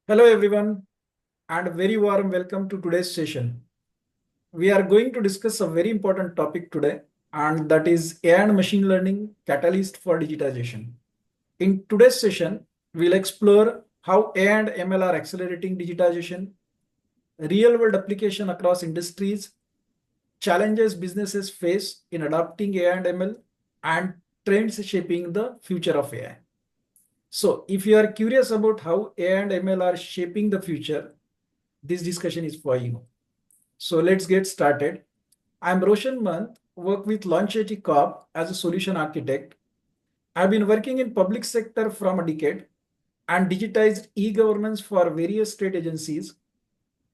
Hello everyone and a very warm welcome to today's session. We are going to discuss a very important topic today and that is AI and machine learning catalyst for digitization. In today's session, we'll explore how AI and ML are accelerating digitization, real world application across industries, challenges businesses face in adopting AI and ML, and trends shaping the future of AI. So if you are curious about how AI and ML are shaping the future, this discussion is for you. So let's get started. I'm Roshan Mant, work with Launcheti Corp as a solution architect. I've been working in public sector from a decade and digitized e-governance for various state agencies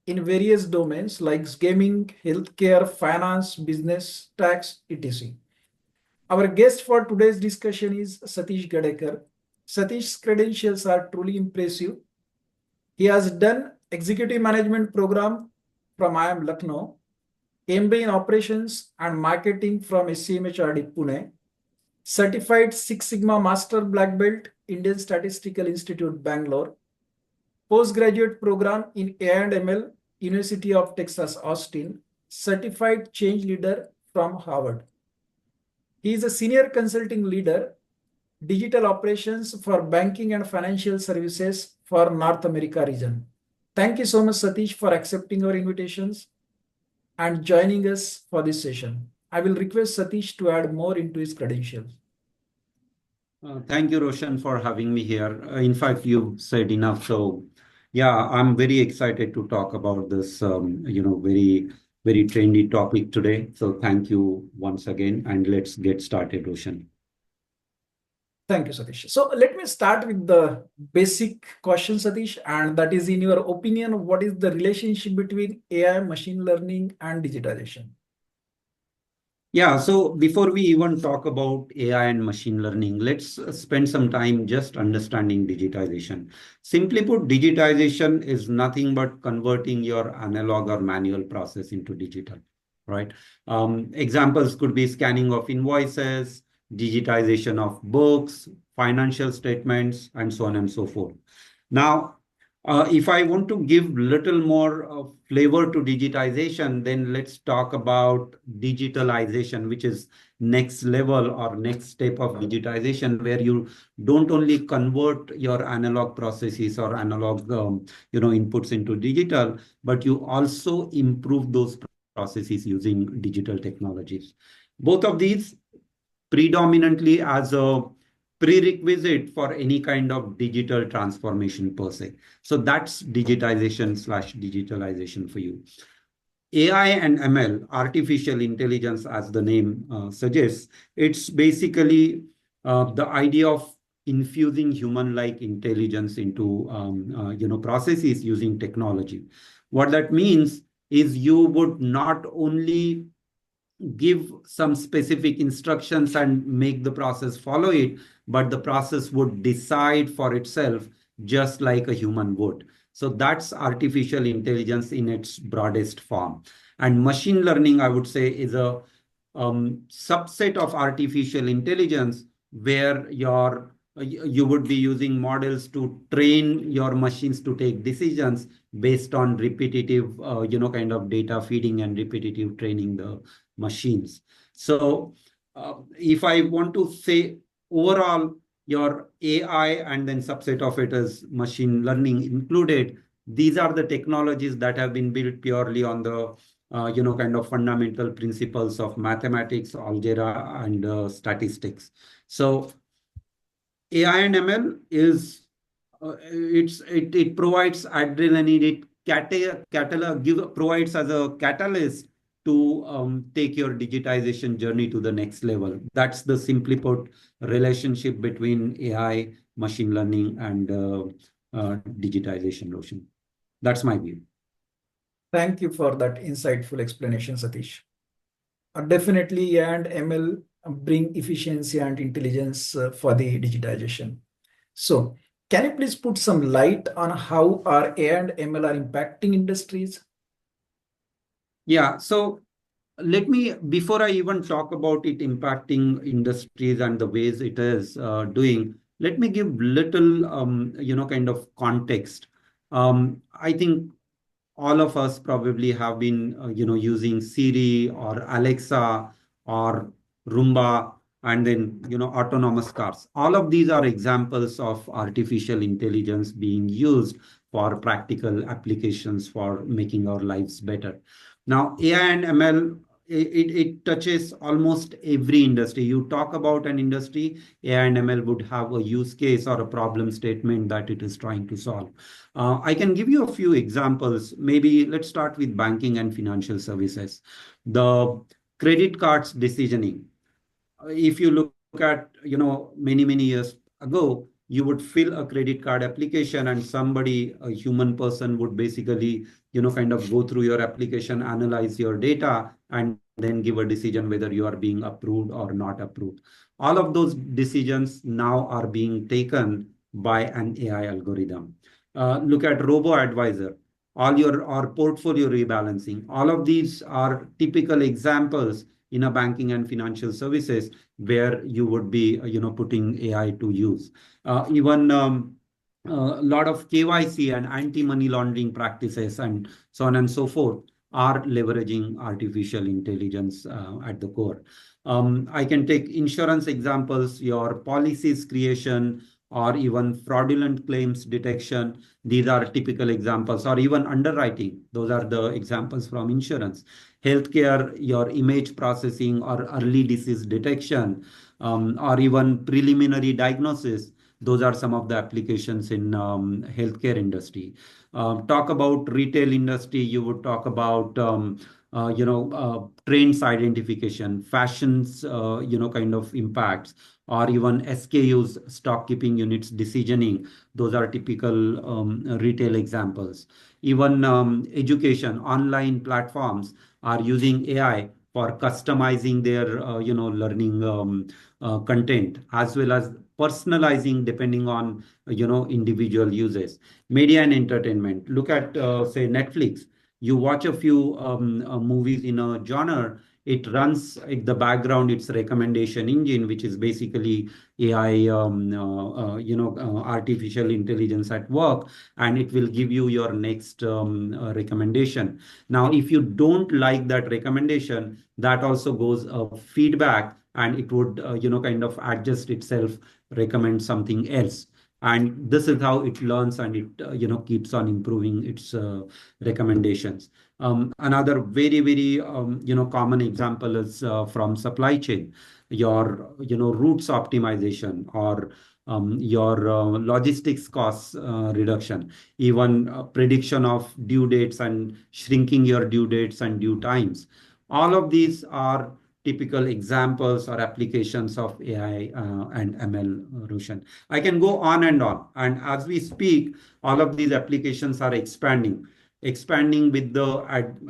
in various domains like gaming, healthcare, finance, business, tax, etc. Our guest for today's discussion is Satish Gadekar. Satish's credentials are truly impressive. He has done executive management program from IIM Lucknow, MBA in operations and marketing from SCMHRD Pune, certified Six Sigma Master Black Belt, Indian Statistical Institute, Bangalore, postgraduate program in AI and ML, University of Texas, Austin, certified change leader from Harvard. He is a senior consulting leader, digital operations for banking and financial services for North America region. Thank you so much, Satish, for accepting our invitations and joining us for this session. I will request Satish to add more into his credentials. Thank you, Roshan, for having me here. In fact, you said enough. So, yeah, I'm very excited to talk about this, very trendy topic today. So, thank you once again, and let's get started, Roshan. Thank you, Satish. So let me start with the basic question, Satish, and that is, in your opinion, what is the relationship between AI, machine learning, and digitization? Yeah, so before we even talk about AI and machine learning, let's spend some time just understanding digitization. Simply put, digitization is nothing but converting your analog or manual process into digital, right? Examples could be scanning of invoices, digitization of books, financial statements, and so on and so forth. Now, if I want to give little more flavor to digitization, then let's talk about digitalization, which is next level or next step of digitization, where you don't only convert your analog processes or analog inputs into digital, but you also improve those processes using digital technologies. Both of these predominantly as a prerequisite for any kind of digital transformation per se. So that's digitization slash digitalization for you. AI and ML, artificial intelligence, as the name suggests, it's basically the idea of infusing human-like intelligence into processes using technology. What that means is you would not only give some specific instructions and make the process follow it, but the process would decide for itself just like a human would. So that's artificial intelligence in its broadest form. And machine learning, I would say, is a subset of artificial intelligence where you would be using models to train your machines to take decisions based on repetitive, kind of data feeding and repetitive training the machines. So if I want to say overall, your AI and then subset of it is machine learning included, these are the technologies that have been built purely on the kind of fundamental principles of mathematics, algebra, and statistics. So AI and ML is it provides adrenaline, provides as a catalyst to take your digitization journey to the next level. That's the simply put relationship between AI, machine learning, and digitization, Roshan. That's my view. Thank you for that insightful explanation, Satish. Definitely, AI and ML bring efficiency and intelligence for the digitization. So, can you please put some light on how our AI and ML are impacting industries? Yeah, so before I even talk about it impacting industries and the ways it is doing, let me give little, kind of context. I think all of us probably have been using Siri or Alexa or Roomba, and then autonomous cars. All of these are examples of artificial intelligence being used for practical applications for making our lives better. Now AI and ML, it touches almost every industry. You talk about an industry, AI and ML would have a use case or a problem statement that it is trying to solve. I can give you a few examples. Maybe let's start with banking and financial services. The credit cards decisioning. If you look at, many years ago, you would fill a credit card application and somebody, a human person, would basically, kind of go through your application, analyze your data, and then give a decision whether you are being approved or not approved. All of those decisions now are being taken by an AI algorithm. Look at robo advisor, all your or portfolio rebalancing. All of these are typical examples in a banking and financial services where you would be putting AI to use. Even a lot of KYC and anti-money laundering practices and so on and so forth are leveraging artificial intelligence at the core. I can take insurance examples, your policies creation, or even fraudulent claims detection. These are typical examples, or even underwriting. Those are the examples from insurance. Healthcare, your image processing or early disease detection, or even preliminary diagnosis. Those are some of the applications in healthcare industry. Talk about retail industry, you would talk about trends identification, fashions, kind of impacts, or even SKUs, stock keeping units decisioning. Those are typical retail examples. Even education, online platforms are using AI for customizing their learning content, as well as personalizing depending on individual uses. Media and entertainment, look at say Netflix. You watch a few movies in a genre, it runs in the background its recommendation engine, which is basically AI, artificial intelligence at work, and it will give you your next recommendation. Now, if you don't like that recommendation, that also goes feedback, and it would kind of adjust itself, recommend something else. And this is how it learns, and it keeps on improving its recommendations. Another very common example is from supply chain, your routes optimization, or your logistics costs reduction, even prediction of due dates and shrinking your due dates and due times. All of these are typical examples or applications of AI and ML, Roshan. I can go on and on. And as we speak, all of these applications are expanding with the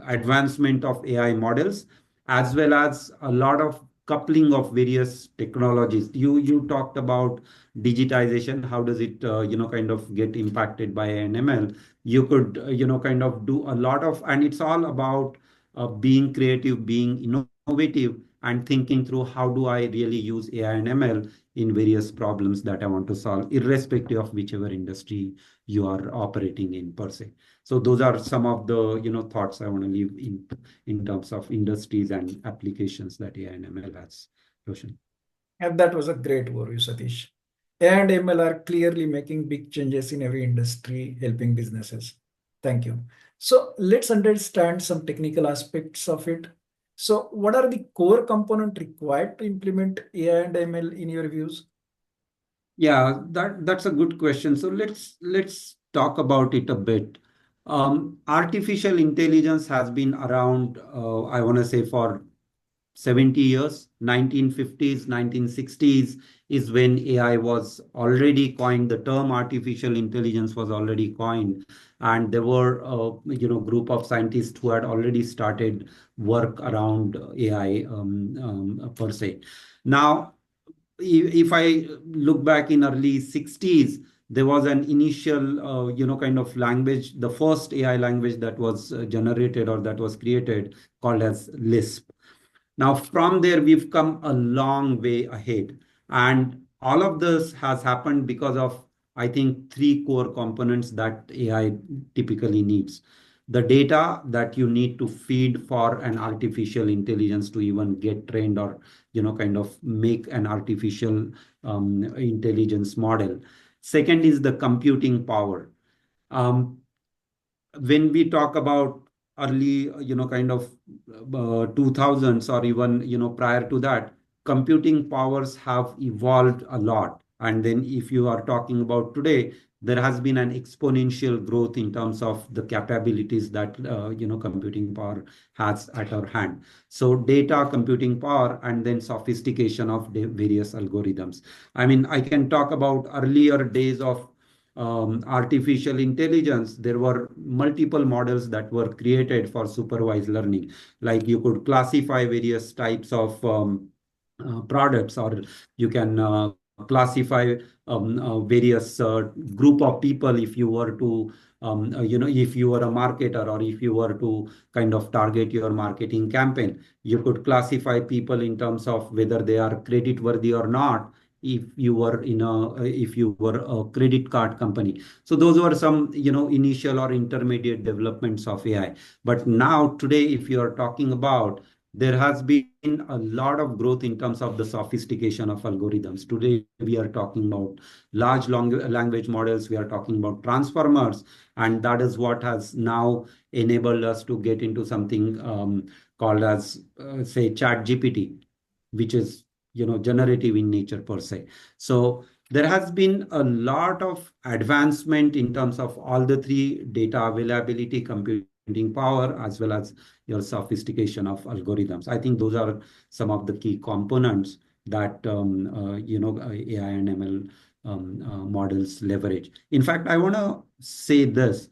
advancement of AI models, as well as a lot of coupling of various technologies. You talked about digitization. How does it kind of get impacted by NML? You could kind of do a lot of, and it's all about being creative, being innovative, and thinking through how do I really use AI and ML in various problems that I want to solve, irrespective of whichever industry you are operating in per se. So those are some of the thoughts I want to leave in terms of industries and applications that AI and ML has. Roshan. And that was a great overview, Satish. AI and ML are clearly making big changes in every industry, helping businesses. Thank you. So let's understand some technical aspects of it. So what are the core components required to implement AI and ML in your views? Yeah, that's a good question. So let's talk about it a bit. Artificial intelligence has been around, I want to say, for 70 years. 1950s, 1960s is when AI was already coined. The term artificial intelligence was already coined, and there were group of scientists who had already started work around AI per se. Now, if I look back in early 60s, there was an initial, kind of language, the first AI language that was generated or that was created, called as Lisp. Now, from there, we've come a long way ahead. And all of this has happened because of I think three core components that AI typically needs. The data that you need to feed for an artificial intelligence to even get trained or, kind of make an artificial intelligence model. Second is the computing power. Um, when we talk about early, 2000s, or even, prior to that, computing powers have evolved a lot. And then if you are talking about today, there has been an exponential growth in terms of the capabilities that, computing power has at our hand. So data, computing power, and then sophistication of the various algorithms. I mean, I can talk about earlier days of artificial intelligence. There were multiple models that were created for supervised learning. Like you could classify various types of products, or you can classify various group of people. If you were to, if you were a marketer, or if you were to kind of target your marketing campaign, you could classify people in terms of whether they are credit worthy or not, if you were a credit card company. So those were some, initial or intermediate developments of AI. But now today, if you are talking about, there has been a lot of growth in terms of the sophistication of algorithms. Today we are talking about large language models, we are talking about transformers, and that is what has now enabled us to get into something called as, say, chat gpt, which is, generative in nature per se. So there has been a lot of advancement in terms of all the three: data availability, computing power, as well as your sophistication of algorithms. I think those are some of the key components that, AI and ML models leverage. In fact, I want to say this.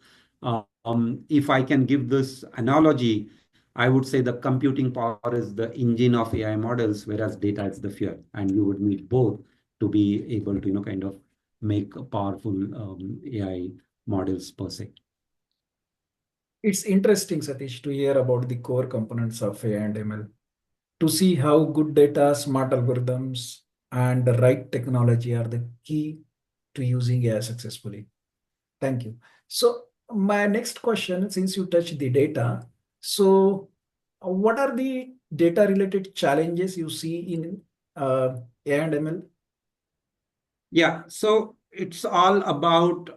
If I can give this analogy, I would say the computing power is the engine of AI models, whereas data is the fuel, and you would need both to be able to, kind of make powerful AI models per se. It's interesting, Satish, to hear about the core components of AI and ML, to see how good data, smart algorithms, and the right technology are the key to using AI successfully. Thank you. So my next question, since you touched the data, so what are the data related challenges you see in AI and ML? Yeah, so it's all about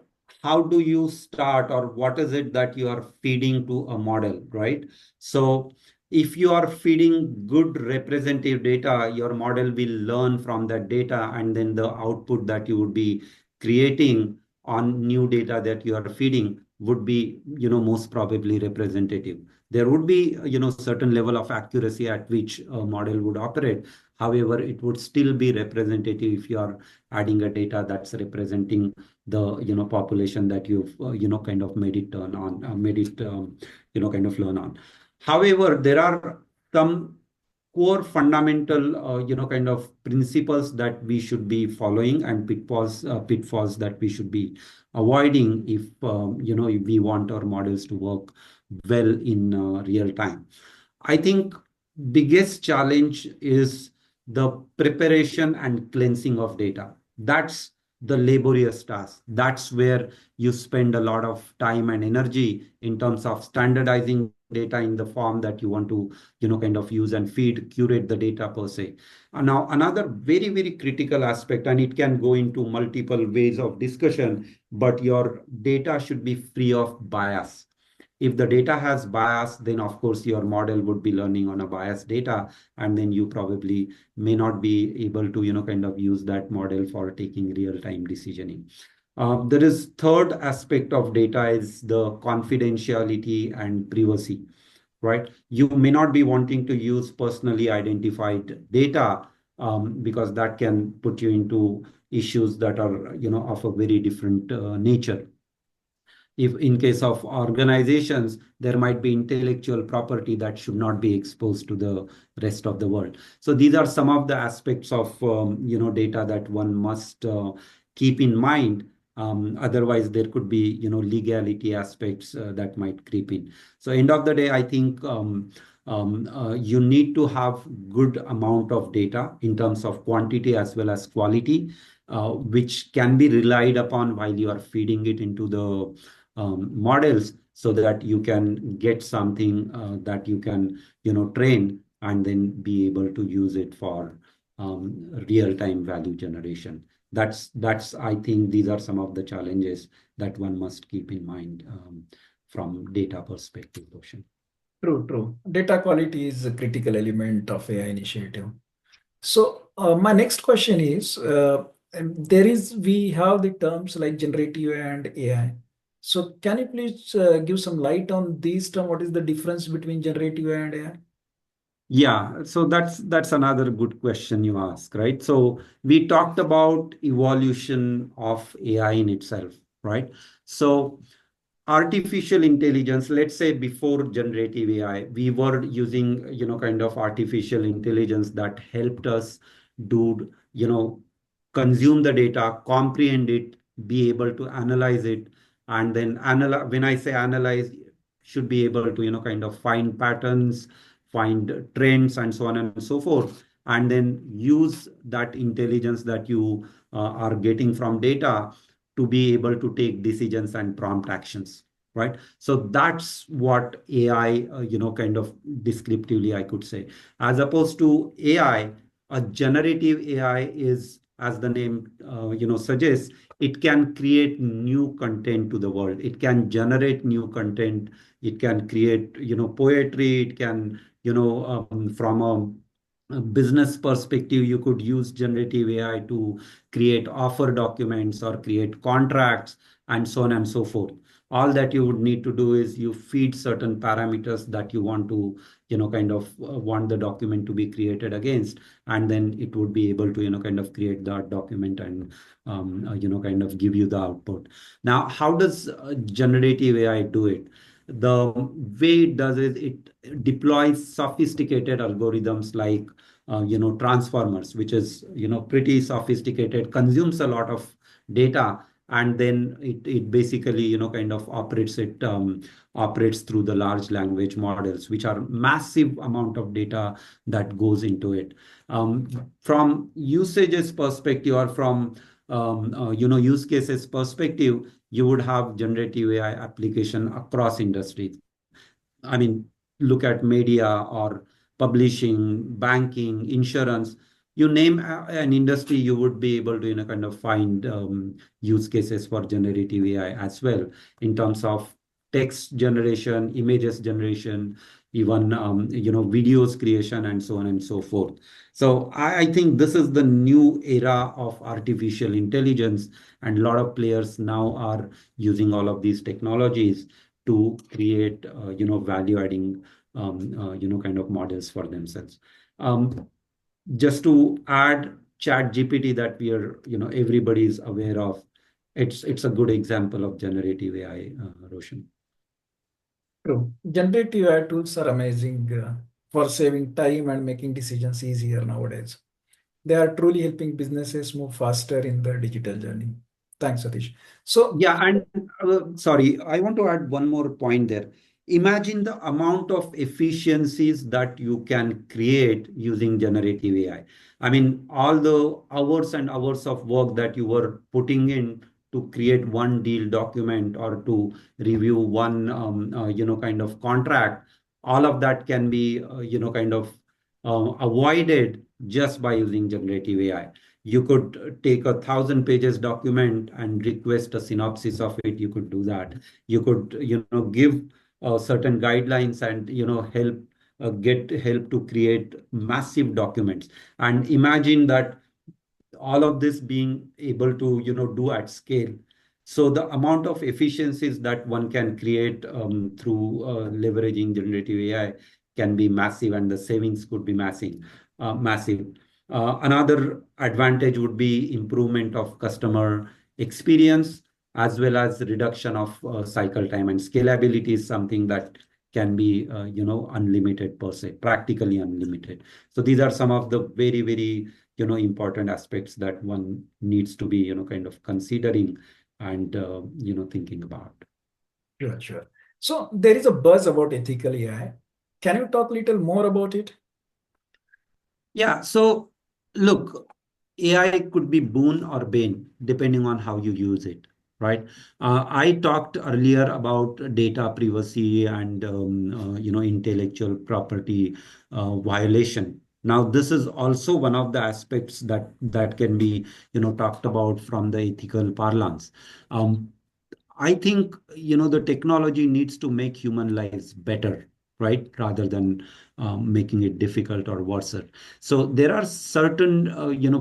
how do you start, or what is it that you are feeding to a model, right? So if you are feeding good representative data, your model will learn from that data, and then the output that you would be creating on new data that you are feeding would be, most probably representative. There would be, certain level of accuracy at which a model would operate. However, it would still be representative if you are adding a data that's representing the, population that you've, kind of made it turn on, made it, kind of learn on. However, there are some core fundamental, kind of principles that we should be following, and pitfalls that we should be avoiding if, if we want our models to work well in real time. I think biggest challenge is the preparation and cleansing of data. That's the laborious task. That's where you spend a lot of time and energy in terms of standardizing data in the form that you want to, kind of use and feed, curate the data per se. And now, another very, very critical aspect, and it can go into multiple ways of discussion, but your data should be free of bias. If the data has bias, then of course your model would be learning on a biased data, and then you probably may not be able to, kind of use that model for taking real-time decisioning. There is third aspect of data is the confidentiality and privacy, right? You may not be wanting to use personally identified data, because that can put you into issues that are, of a very different nature. If in case of organizations, there might be intellectual property that should not be exposed to the rest of the world. So these are some of the aspects of, data that one must keep in mind. Otherwise there could be, legality aspects that might creep in. So end of the day, I think you need to have good amount of data in terms of quantity as well as quality. which can be relied upon while you are feeding it into the models, so that you can get something that you can, train and then be able to use it for real-time value generation. That's I think these are some of the challenges that one must keep in mind from data perspective, Roshan. True, true. Data quality is a critical element of AI initiative. So my next question is, we have the terms like generative and AI. So can you please give some light on these terms? What is the difference between generative and AI? Yeah, so that's another good question you ask, right? So we talked about evolution of AI in itself, right? So artificial intelligence, let's say before generative AI, we were using, kind of artificial intelligence that helped us do, consume the data, comprehend it, be able to analyze it, and then analyze. When I say analyze, should be able to, kind of find patterns, find trends, and so on and so forth, and then use that intelligence that you are getting from data to be able to take decisions and prompt actions, right? So that's what AI, kind of descriptively I could say. As opposed to AI, a generative AI is, as the name, suggests, it can create new content to the world. It can generate new content. It can create, poetry. It can, from a business perspective, you could use generative AI to create offer documents or create contracts and so on and so forth. All that you would need to do is you feed certain parameters that you want to, kind of want the document to be created against, and then it would be able to, kind of create that document and, kind of give you the output. Now, how does generative AI do it? The way it does is it deploys sophisticated algorithms like, transformers, which is, pretty sophisticated, consumes a lot of data, and then it basically, kind of operates through the large language models, which are massive amount of data that goes into it. From usages perspective, or from use cases perspective, you would have generative AI application across industries. I mean, look at media or publishing, banking, insurance. You name an industry, you would be able to, kind of find use cases for generative AI as well, in terms of text generation, images generation, even videos creation, and so on and so forth. So I think this is the new era of artificial intelligence, and a lot of players now are using all of these technologies to create, value adding, kind of models for themselves. Just to add, chat GPT that we are, everybody is aware of, it's a good example of generative AI, Roshan. True. Generative AI tools are amazing for saving time and making decisions easier nowadays. They are truly helping businesses move faster in the digital journey. Thanks, Satish. So, Yeah, and sorry, I want to add one more point there. Imagine the amount of efficiencies that you can create using generative AI. I mean, all the hours and hours of work that you were putting in to create one deal document or to review one, kind of contract, all of that can be, kind of avoided just by using generative AI. You could take 1,000 pages document and request a synopsis of it. You could do that. You could, give certain guidelines and, get help to create massive documents. And imagine that all of this being able to, do at scale. So the amount of efficiencies that one can create through leveraging generative AI can be massive, and the savings could be massive. Another advantage would be improvement of customer experience, as well as reduction of cycle time, and scalability is something that can be, unlimited per se, practically unlimited. So these are some of the very, very, important aspects that one needs to be, kind of considering and, thinking about. sure, sure. So there is a buzz about ethical AI. Can you talk a little more about it? Yeah. So look, AI could be boon or bane depending on how you use it, right? I talked earlier about data privacy and intellectual property violation. Now, this is also one of the aspects that can be talked about from the ethical parlance. Um, I think, the technology needs to make human lives better, right? Rather than making it difficult or worse. So there are certain,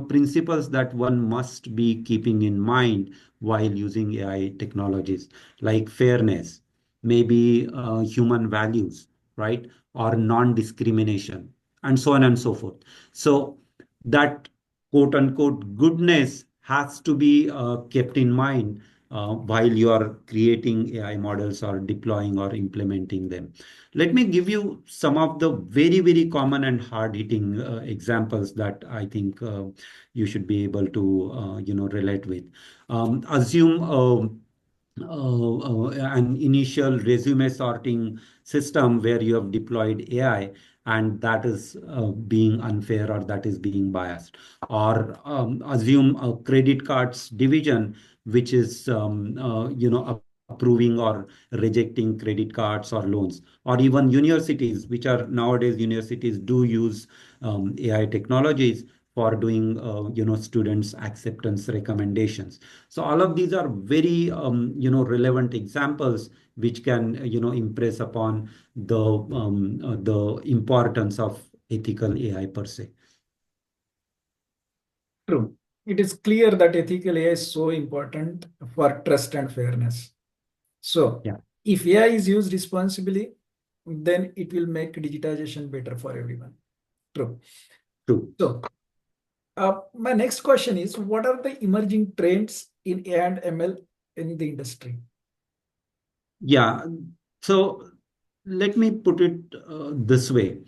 principles that one must be keeping in mind while using AI technologies, like fairness, maybe human values, right? Or non-discrimination, and so on and so forth. So that quote unquote goodness has to be kept in mind while you are creating AI models or deploying or implementing them. Let me give you some of the very, very common and hard-hitting examples that I think you should be able to, relate with. Assume an initial resume sorting system where you have deployed AI and that is being unfair or that is being biased. Or assume a credit cards division which is approving or rejecting credit cards or loans, or even universities, which are nowadays universities do use AI technologies for doing students acceptance recommendations. So all of these are very relevant examples which can impress upon the importance of ethical AI per se. True. It is clear that ethical AI is so important for trust and fairness. So, Yeah, if AI is used responsibly, then it will make digitization better for everyone. True. true. So, my next question is, what are the emerging trends in AI and ML in the industry? Yeah. So let me put it this way.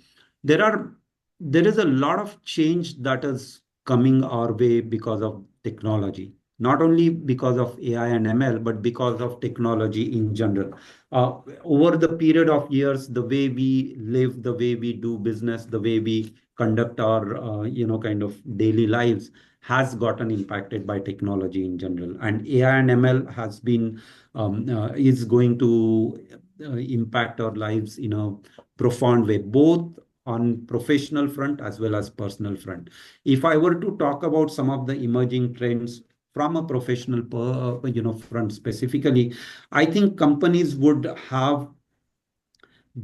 There are there is a lot of change that is coming our way because of technology. Not only because of AI and ML, but because of technology in general. Over the period of years, the way we live, the way we do business, the way we conduct our kind of daily lives has gotten impacted by technology in general. And AI and ML is going to impact our lives in a profound way, both on professional front as well as personal front. If I were to talk about some of the emerging trends from a professional front specifically, I think companies would have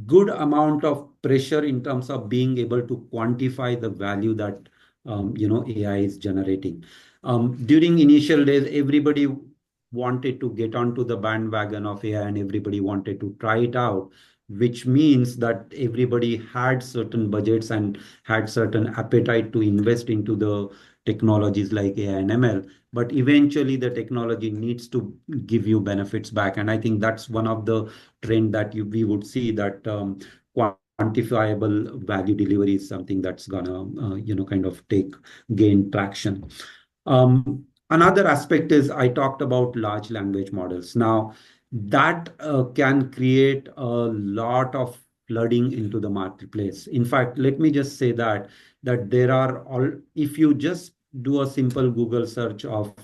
good amount of pressure in terms of being able to quantify the value that AI is generating. During initial days, everybody wanted to get onto the bandwagon of AI and everybody wanted to try it out, which means that everybody had certain budgets and had certain appetite to invest into the technologies like AI and ML. But eventually, the technology needs to give you benefits back, and I think that's one of the trend that we would see, that quantifiable value delivery is something that's gonna kind of gain traction. Another aspect is I talked about large language models. Now that can create a lot of flooding into the marketplace. In fact, let me just say that there are all if you just do a simple Google search of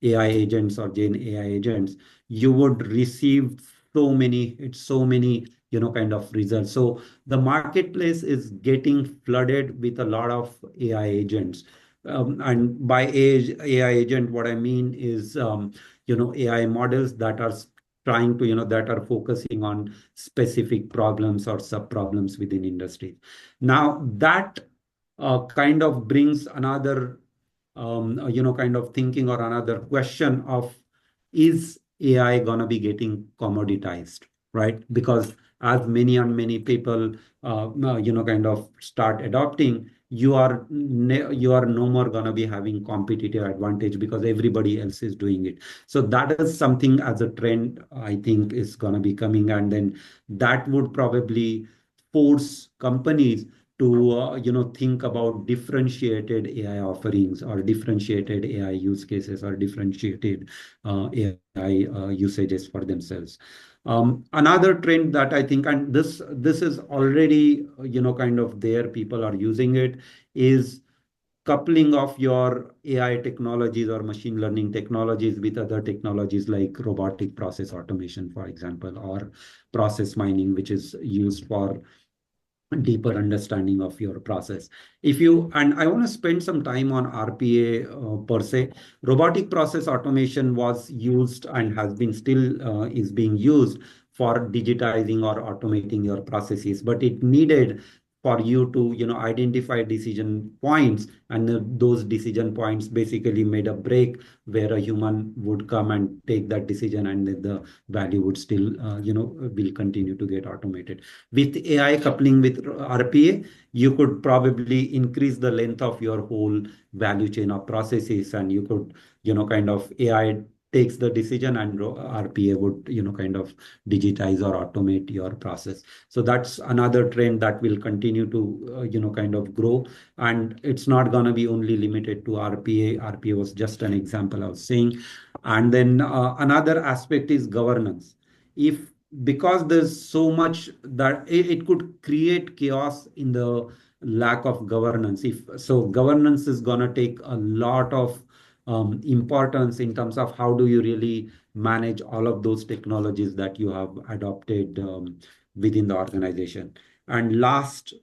AI agents or Gen AI agents, you would receive so many kind of results. So the marketplace is getting flooded with a lot of AI agents. And by age AI agent, what I mean is AI models that are trying to that are focusing on specific problems or sub problems within industry. Now that kind of brings another kind of thinking or another question of, is AI gonna be getting commoditized, right? Because as many and many people kind of start adopting, you are no more gonna be having competitive advantage because everybody else is doing it. So that is something as a trend I think is gonna be coming, and then that would probably force companies to think about differentiated AI offerings or differentiated AI use cases or differentiated AI usages for themselves. Another trend that I think, and this is already kind of there, people are using it, is coupling of your AI technologies or machine learning technologies with other technologies like robotic process automation, for example, or process mining, which is used for deeper understanding of your process. If you, and I want to spend some time on RPA per se. Robotic process automation was used and has been still is being used for digitizing or automating your processes, but it needed for you to identify decision points, and those decision points basically made a break where a human would come and take that decision, and then the value would still will continue to get automated. With AI coupling with RPA, you could probably increase the length of your whole value chain of processes, and you could, kind of AI takes the decision, and RPA would, kind of digitize or automate your process. So that's another trend that will continue to, kind of grow. And it's not going to be only limited to RPA. RPA was just an example I was saying. And then another aspect is governance. If Because there's so much that it could create chaos in the lack of governance. If so, governance is going to take a lot of importance in terms of how do you really manage all of those technologies that you have adopted within the organization. And last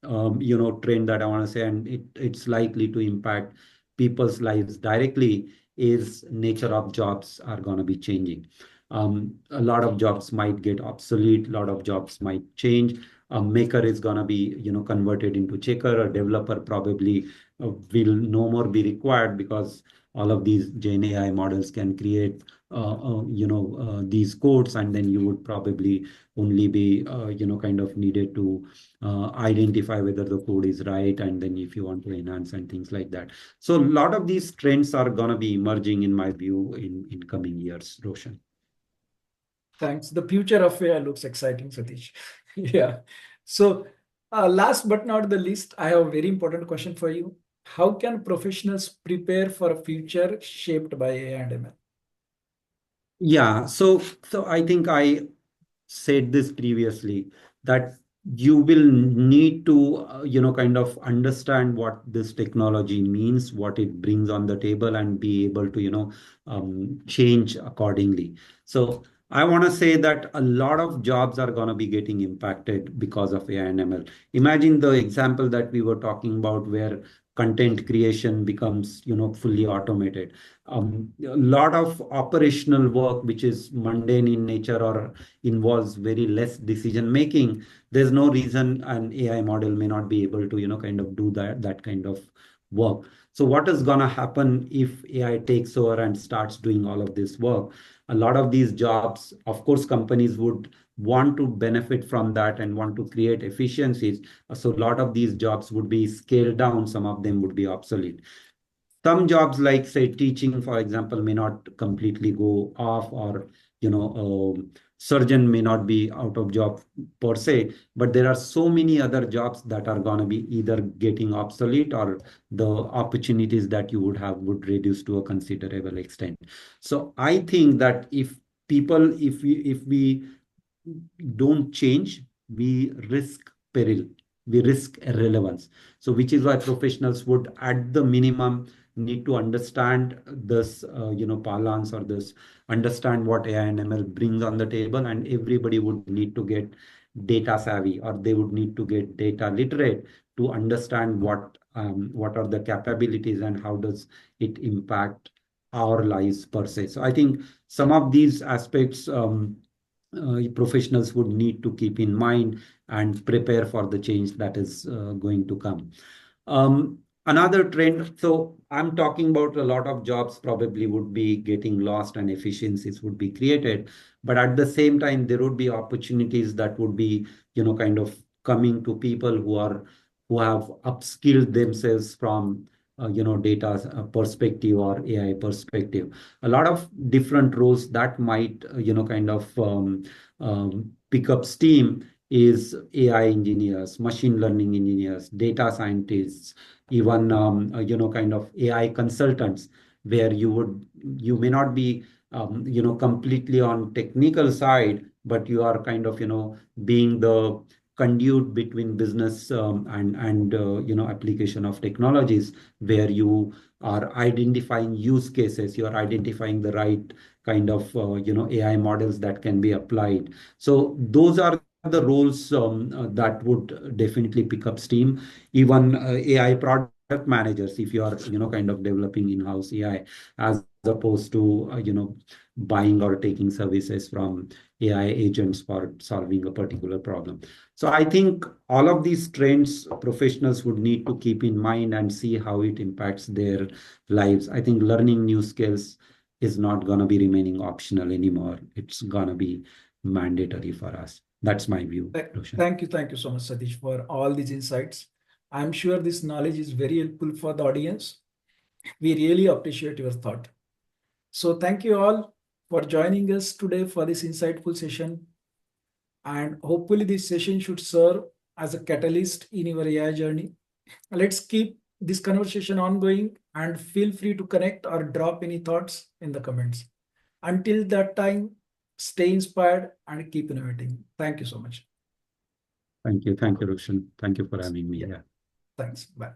trend that I want to say, and it's likely to impact people's lives directly, is nature of jobs are going to be changing. A lot of jobs might get obsolete, a lot of jobs might change. A maker is going to be, converted into checker. A developer probably will no more be required, because all of these Gen AI models can create, these codes, and then you would probably only be, kind of needed to identify whether the code is right, and then if you want to enhance and things like that. So a lot of these trends are going to be emerging, in my view, in coming years, Roshan. Thanks. The future of AI looks exciting, Satish. Yeah. So, last but not the least, I have a very important question for you. How can professionals prepare for a future shaped by AI and ML? Yeah, so I think I said this previously, that you will need to kind of understand what this technology means, what it brings on the table, and be able to change accordingly. So I want to say that a lot of jobs are going to be getting impacted because of AI and ML. Imagine the example that we were talking about, where content creation becomes fully automated. A lot of operational work which is mundane in nature or involves very less decision making, there's no reason an AI model may not be able to kind of do that kind of work. So what is going to happen if AI takes over and starts doing all of this work? A lot of these jobs, of course, companies would want to benefit from that and want to create efficiencies. So a lot of these jobs would be scaled down, some of them would be obsolete. Some jobs, like say teaching, for example, may not completely go off, or surgeon may not be out of job per se, but there are so many other jobs that are going to be either getting obsolete, or the opportunities that you would have would reduce to a considerable extent. So I think that if we don't change, we risk peril, we risk irrelevance. So, which is why professionals would, at the minimum, need to understand this, parlance, or this, understand what AI and ML brings on the table, and everybody would need to get data savvy, or they would need to get data literate to understand what are the capabilities and how does it impact our lives per se. So, I think some of these aspects. Professionals would need to keep in mind and prepare for the change that is going to come. Another trend, so I'm talking about a lot of jobs probably would be getting lost and efficiencies would be created, but at the same time, there would be opportunities that would be, kind of coming to people who have upskilled themselves from data perspective or AI perspective. A lot of different roles that might kind of pick up steam is AI engineers, machine learning engineers, data scientists, even kind of AI consultants, where you may not be completely on technical side, but you are kind of being the conduit between business and application of technologies, where you are identifying use cases, you are identifying the right kind of AI models that can be applied. So those are the roles that would definitely pick up steam. Even AI product managers, if you are kind of developing in-house AI, as opposed to buying or taking services from AI agents for solving a particular problem. So I think all of these trends professionals would need to keep in mind and see how it impacts their lives. I think learning new skills is not going to be remaining optional anymore. It's going to be mandatory for us. That's my view, Roshan. Thank you so much, Satish, for all these insights. I'm sure this knowledge is very helpful for the audience. We really appreciate your thought. So thank you all for joining us today for this insightful session. And hopefully this session should serve as a catalyst in your AI journey. Let's keep this conversation ongoing and feel free to connect or drop any thoughts in the comments. Until that time, stay inspired and keep innovating. Thank you so much. Thank you. Thank you, Roshan. Thank you for having me Yeah, here. thanks. Bye.